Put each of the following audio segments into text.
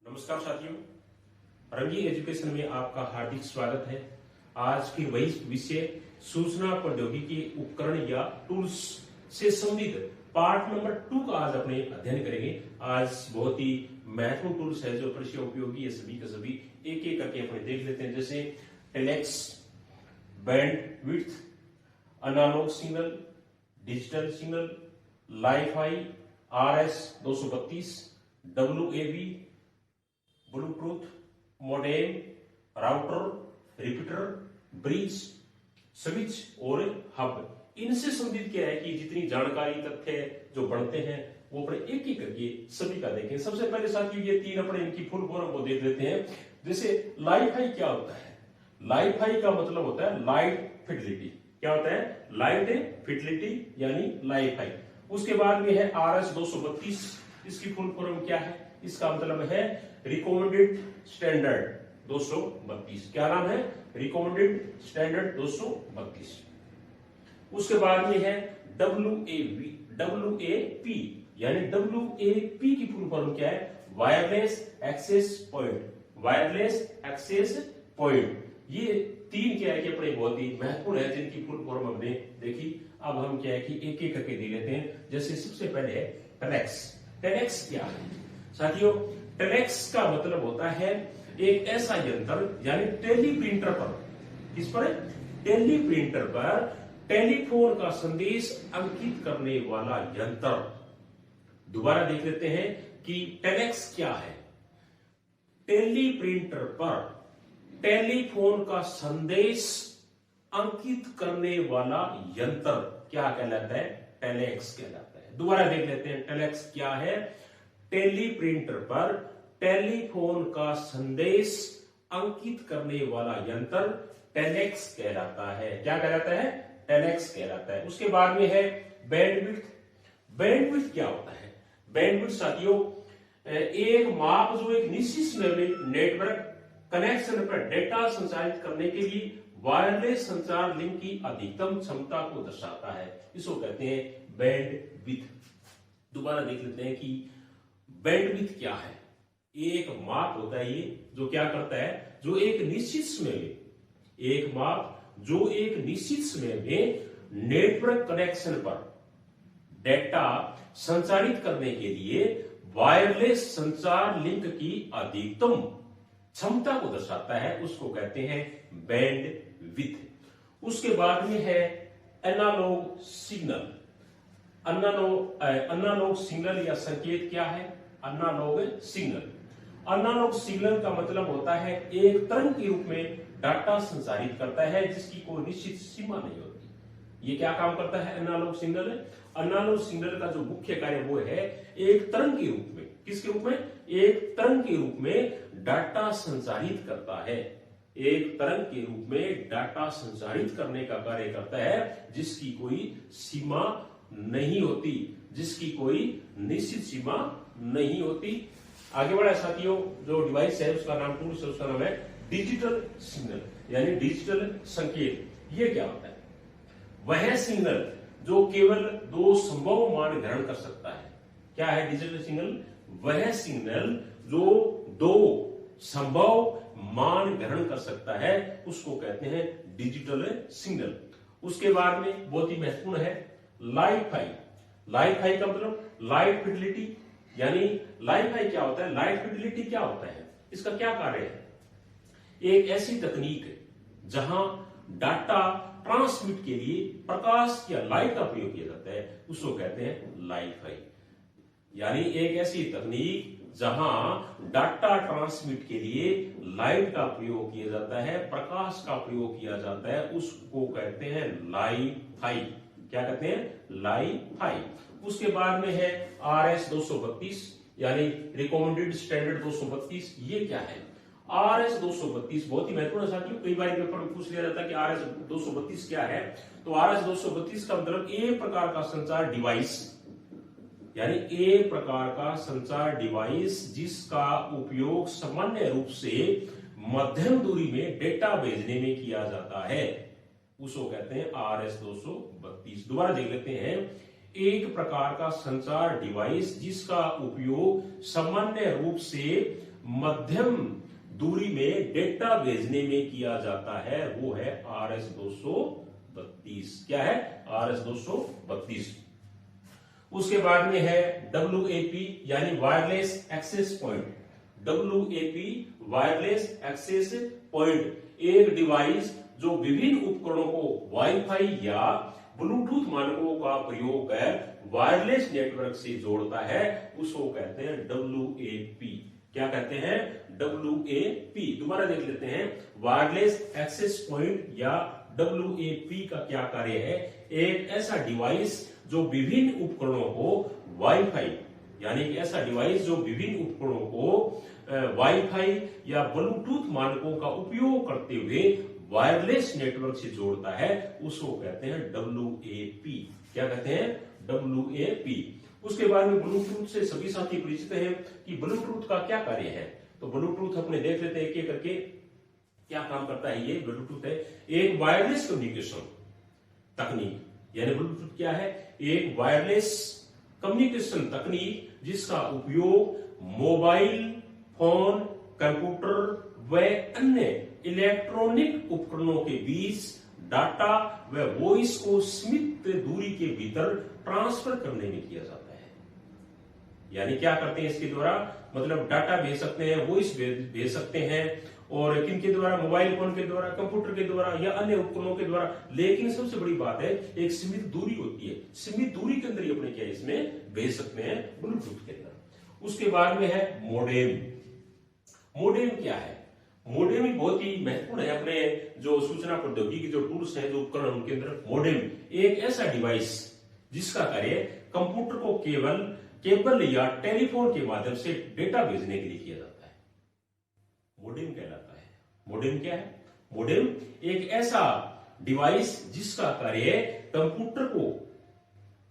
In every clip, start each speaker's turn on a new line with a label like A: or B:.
A: नमस्कार साथियों, रंगी एजुकेशन में आपका हार्दिक स्वागत है। आज फिर वही विषय सूचना प्रौद्योगिकी उपकरण या टूल्स से संबंधित पार्ट नंबर 2 का आज अपने अध्ययन करेंगे। आज बहुत ही महत्वपूर्ण टूल्स है जो परिचय उपयोगी है, सभी का सभी एक एक करके अपने देख लेते हैं। जैसे telex, bandwidth, analog signal, digital signal, LiFi, RS 232, WAV, Bluetooth, modem, router, repeater, bridge, switch और हब। इनसे संबंधित क्या है कि जितनी जानकारी तथ्य जो बढ़ते हैं वो अपने एक एक करके सभी का देखें। सबसे पहले साथियों ये तीन अपने इनकी फुल फॉर्म को देख लेते हैं। जैसे लाइफाई क्या होता है? लाइफाई का मतलब होता है लाइट फिडिलिटी। क्या होता है? लाइट फिडिलिटी यानी लाइफाई। उसके बाद में है RS 232। इसकी फुल फॉर्म क्या है? इसका मतलब है रिकमेंडेड स्टैंडर्ड 232। क्या नाम है? Recommended standard 232। उसके बाद में है WAP यानी WAP की फुल फॉर्म क्या है? Wireless access point. Wireless access point. ये तीन क्या है कि अपने बहुत ही महत्वपूर्ण है, जिनकी फुल फॉर्म हमने देखी। अब हम क्या है कि एक एक करके दे लेते हैं। जैसे सबसे पहले है टेलेक्स। टेलेक्स क्या है साथियों? टेलेक्स का मतलब होता है एक ऐसा यंत्र यानी टेली प्रिंटर पर, इस पर टेली प्रिंटर पर टेलीफोन का संदेश अंकित करने वाला यंत्र। दोबारा देख लेते हैं कि टेलेक्स क्या है। टेली प्रिंटर पर टेलीफोन का संदेश अंकित करने वाला यंत्र क्या कहलाता है? टेलेक्स कहलाता है। दोबारा देख लेते हैं टेलेक्स क्या है। टेली प्रिंटर पर टेलीफोन का संदेश अंकित करने वाला यंत्र टेलेक्स कहलाता है। क्या कहलाता है? टेलेक्स कहलाता है। उसके बाद में है बैंडविड्थ। बैंडविड्थ क्या होता है? बैंडविड्थ साथियों एक माप जो एक निश्चित नेटवर्क कनेक्शन पर डेटा संचारित करने के लिए वायरलेस संचार लिंक की अधिकतम क्षमता को दर्शाता है। इसको कहते हैं बैंडविड्थ। दोबारा देख लेते हैं कि बैंडविड्थ क्या है। एक माप होता है ये जो क्या करता है, जो एक निश्चित समय में, एक माप जो एक निश्चित समय में नेटवर्क कनेक्शन पर डेटा संचारित करने के लिए वायरलेस संचार लिंक की अधिकतम क्षमता को दर्शाता है, उसको कहते हैं बैंडविड्थ। उसके बाद में है एनालॉग सिग्नल। एनालॉग सिग्नल या संकेत क्या है? Analogue signal. एनालॉग सिग्नल का मतलब होता है एक तरंग के रूप में डाटा संचारित करता है जिसकी कोई निश्चित सीमा नहीं होती। ये क्या काम करता है एनालॉग सिग्नल? एनालॉग सिग्नल का जो मुख्य कार्य वो है एक तरंग के रूप में, किसके रूप में? एक तरंग के रूप में डाटा संचारित करता है। एक तरंग के रूप में डाटा संचारित करने का कार्य करता है जिसकी कोई सीमा नहीं होती, जिसकी कोई निश्चित सीमा नहीं होती। आगे बढ़ा साथियों, जो डिवाइस है उसका नाम, टूल्स है उसका नाम है डिजिटल सिग्नल यानी डिजिटल संकेत। ये क्या होता है? वह सिग्नल जो केवल दो संभव मान ग्रहण कर सकता है। क्या है डिजिटल सिग्नल? वह सिग्नल जो दो संभव मान ग्रहण कर सकता है उसको कहते हैं डिजिटल सिग्नल। उसके बाद में बहुत ही महत्वपूर्ण है लाइफाई। लाइफाई का मतलब लाइट फिडिलिटी यानी लाइफाई क्या होता है? लाइट फिडिलिटी क्या होता है? इसका क्या कार्य है? एक ऐसी तकनीक जहां डाटा ट्रांसमिट के लिए प्रकाश या लाइट का प्रयोग किया जाता है उसको कहते हैं लाइफाई। यानी एक ऐसी तकनीक जहां डाटा ट्रांसमिट के लिए लाइट का प्रयोग किया जाता है, प्रकाश का प्रयोग किया जाता है, उसको कहते हैं लाइफाई। क्या कहते हैं? लाइफाई। उसके बाद में है RS 232 यानी रिकमेंडेड स्टैंडर्ड 232। ये क्या है? RS 232 बहुत ही महत्वपूर्ण साथियों, कई बार पेपर में पूछ लिया जाता है कि RS 232 क्या है। तो RS 232 का मतलब एक प्रकार का संचार डिवाइस यानी एक प्रकार का संचार डिवाइस जिसका उपयोग सामान्य रूप से मध्यम दूरी में डेटा भेजने में किया जाता है, उसको कहते हैं RS 232। दोबारा देख लेते हैं एक प्रकार का संचार डिवाइस जिसका उपयोग सामान्य रूप से मध्यम दूरी में डेटा भेजने में किया जाता है, वो है RS-232। क्या है? RS-232। उसके बाद में है WAP यानी wireless access point. WAP wireless access point एक डिवाइस जो विभिन्न उपकरणों को वाईफाई या ब्लूटूथ मानकों का प्रयोग कर वायरलेस नेटवर्क से जोड़ता है, उसको कहते हैं WAP। क्या कहते हैं? WAP। दोबारा देख लेते हैं। वायरलेस एक्सेस पॉइंट या WAP का क्या कार्य है? एक ऐसा डिवाइस जो विभिन्न उपकरणों को वाईफाई यानी एक ऐसा डिवाइस जो विभिन्न उपकरणों को वाईफाई या ब्लूटूथ मानकों का उपयोग करते हुए वायरलेस नेटवर्क से जोड़ता है, उसको कहते हैं WAP। क्या कहते हैं? WAP। उसके बाद में ब्लूटूथ से सभी साथी परिचित हैं कि ब्लूटूथ का क्या कार्य है। तो ब्लूटूथ अपने देख लेते हैं एक एक करके क्या काम करता है। ये ब्लूटूथ है एक वायरलेस कम्युनिकेशन तकनीक, यानी ब्लूटूथ क्या है? एक वायरलेस कम्युनिकेशन तकनीक जिसका उपयोग मोबाइल फोन, कंप्यूटर व अन्य इलेक्ट्रॉनिक उपकरणों के बीच डाटा व वॉइस को सीमित दूरी के भीतर ट्रांसफर करने में किया जाता है। यानी क्या करते हैं इसके द्वारा? मतलब डाटा भेज सकते हैं, वॉइस भेज सकते हैं, और किनके द्वारा? मोबाइल फोन के द्वारा, कंप्यूटर के द्वारा या अन्य उपकरणों के द्वारा। लेकिन सबसे बड़ी बात है एक सीमित दूरी होती है, सीमित दूरी के अंदर ही अपने क्या इसमें भेज सकते हैं ब्लूटूथ के अंदर। उसके बाद में है मोडेम। मोडेम क्या है? मोडेम भी बहुत ही महत्वपूर्ण है अपने जो सूचना प्रौद्योगिकी जो टूल्स हैं, जो उपकरण, उनके अंदर मोडेम एक ऐसा डिवाइस जिसका कार्य कंप्यूटर को केबल या टेलीफोन के माध्यम से डेटा भेजने के लिए किया जाता है, मोडेम कहलाता है। मोडेम क्या है? मोडेम एक ऐसा डिवाइस जिसका कार्य कंप्यूटर को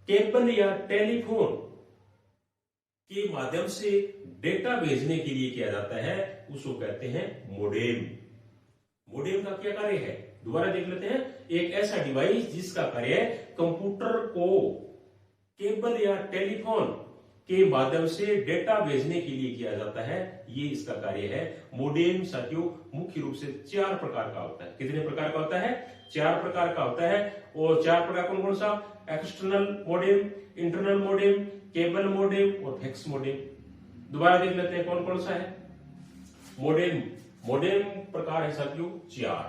A: केबल या टेलीफोन के माध्यम से डेटा भेजने के लिए किया जाता है, उसको कहते हैं मोडेम। मोडेम का क्या कार्य है? दोबारा देख लेते हैं। एक ऐसा डिवाइस जिसका कार्य कंप्यूटर को केबल या टेलीफोन के माध्यम से डेटा भेजने के लिए किया जाता है, ये इसका कार्य है। मोडेम साथियों मुख्य रूप से 4 प्रकार का होता है। कितने प्रकार का होता है? 4 प्रकार का होता है। और 4 प्रकार कौन कौन सा? External modem, internal modem, cable modem और फैक्स मोडेम। दोबारा देख लेते हैं कौन कौन सा है मोडेम। मोडेम प्रकार है साथियों 4।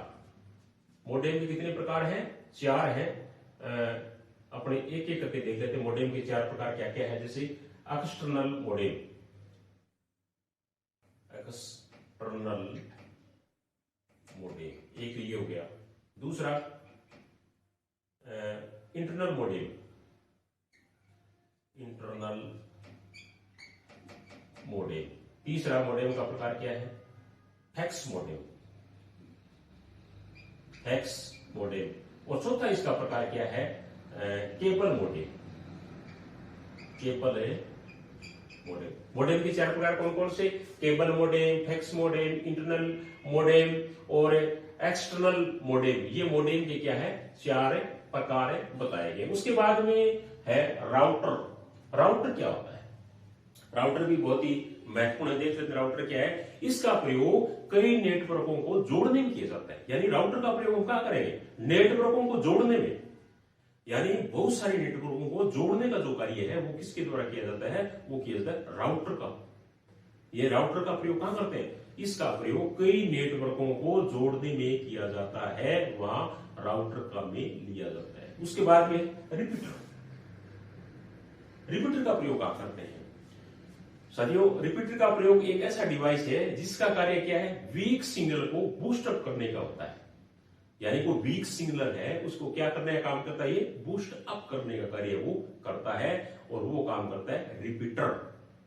A: मोडेम के कितने प्रकार हैं? 4 हैं। अपने एक एक करके देख लेते हैं मोडेम के 4 प्रकार क्या क्या है। जैसे एक्सटर्नल मोडेम, एक्सटर्नल मोडेम एक ये हो गया। दूसरा इंटरनल मोडेम, इंटरनल मोडेम। तीसरा मोडेम का प्रकार क्या है? Fax modem, fax modem. और चौथा इसका प्रकार क्या है? Cable modem, cable modem. Modem के 4 प्रकार कौन कौन से? Cable modem, fax modem, internal modem और एक्सटर्नल मोडेम। ये मोडेम के क्या है? 4 प्रकार बताए गए। उसके बाद में है राउटर। राउटर क्या होता है? राउटर भी बहुत ही महत्वपूर्ण है। देख लेते हैं राउटर क्या है। इसका प्रयोग कई नेटवर्कों को जोड़ने में किया जाता है। यानी राउटर का प्रयोग हम क्या करेंगे? नेटवर्कों को जोड़ने में, यानी बहुत सारे नेटवर्कों को जोड़ने का जो कार्य है वो किसके द्वारा किया जाता है? वो किया जाता है राउटर का। ये राउटर का प्रयोग कहां करते हैं? इसका प्रयोग कई नेटवर्कों को जोड़ने में किया जाता है, वहां राउटर का में लिया जाता है। उसके बाद में रिपीटर। रिपीटर का प्रयोग क्या करते हैं साथियों? रिपीटर का प्रयोग एक ऐसा डिवाइस है जिसका कार्य क्या है? वीक सिग्नल को बूस्ट अप करने का होता है। यानी कोई वीक सिग्नल है उसको क्या करने का काम करता है? ये बूस्ट अप करने का कार्य वो करता है, और वो काम करता है रिपीटर।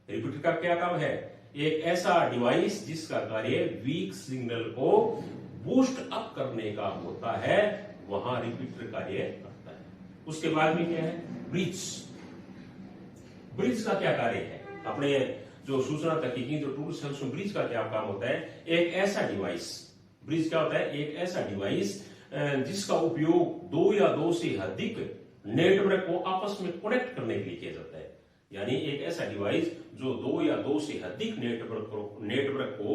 A: रिपीटर का क्या काम है? एक ऐसा डिवाइस जिसका कार्य वीक सिग्नल को बूस्ट अप करने का होता है, वहां रिपीटर कार्य करता है। उसके बाद में क्या है? ब्रिज। ब्रिज का क्या कार्य है? अपने जो सूचना तकनीकी जो टूल्स है उसमें ब्रिज का क्या काम होता है? एक ऐसा डिवाइस, ब्रिज क्या होता है? एक ऐसा डिवाइस जिसका उपयोग 2 या 2 से अधिक नेटवर्क को आपस में कनेक्ट करने के लिए किया जाता है। यानी एक ऐसा डिवाइस जो दो या दो से अधिक नेटवर्क को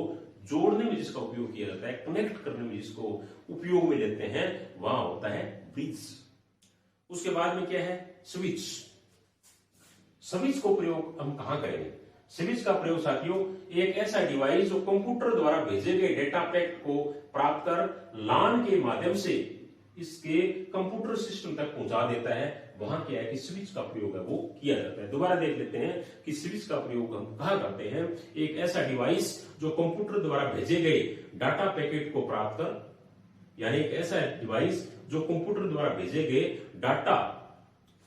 A: जोड़ने में जिसका उपयोग किया जाता है, कनेक्ट करने में जिसको उपयोग में लेते हैं, वहां होता है ब्रिज। उसके बाद में क्या है? स्विच। स्विच को प्रयोग हम कहां करेंगे? स्विच का प्रयोग साथियों एक ऐसा डिवाइस जो कंप्यूटर द्वारा भेजे गए डेटा पैकेट को प्राप्त कर LAN के माध्यम से इसके कंप्यूटर सिस्टम तक पहुंचा देता है, वहां क्या है कि स्विच का प्रयोग है वो किया जाता है। दोबारा देख लेते हैं कि स्विच का प्रयोग हम कहां करते हैं। एक ऐसा डिवाइस जो कंप्यूटर द्वारा भेजे गए डाटा पैकेट को प्राप्त कर, यानी एक ऐसा डिवाइस जो कंप्यूटर द्वारा भेजे गए डाटा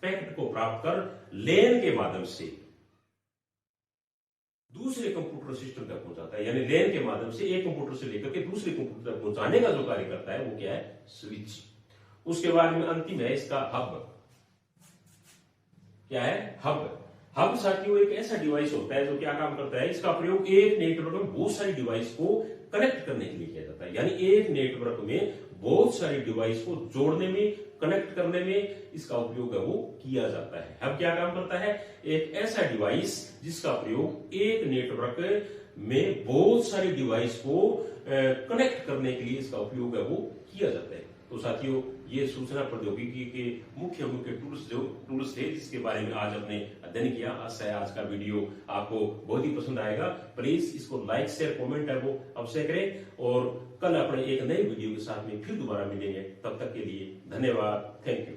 A: पैकेट को प्राप्त कर LAN के माध्यम से दूसरे कंप्यूटर सिस्टम तक पहुंचाता है। यानी LAN के माध्यम से एक कंप्यूटर से लेकर के दूसरे कंप्यूटर तक पहुंचाने का जो कार्य करता है वो क्या है? स्विच। उसके बाद में अंतिम है इसका हब। क्या है? हब। हब साथियों एक ऐसा डिवाइस होता है जो क्या काम करता है? इसका प्रयोग एक नेटवर्क में बहुत सारी डिवाइस को कनेक्ट करने के लिए किया जाता है। यानी एक नेटवर्क में बहुत सारी डिवाइस को जोड़ने में, कनेक्ट करने में इसका उपयोग है वो किया जाता है। हब क्या काम करता है? एक ऐसा डिवाइस जिसका प्रयोग एक नेटवर्क में बहुत सारी डिवाइस को कनेक्ट करने के लिए इसका उपयोग है वो किया जाता है। तो साथियों ये सूचना प्रौद्योगिकी के मुख्य टूल्स थे जिसके बारे में आज हमने अध्ययन किया। आशा है आज का वीडियो आपको बहुत ही पसंद आएगा। प्लीज इसको लाइक, शेयर, कमेंट है वो अवश्य करें और कल अपने एक नए वीडियो के साथ में फिर दोबारा मिलेंगे। तब तक के लिए धन्यवाद। Thank you.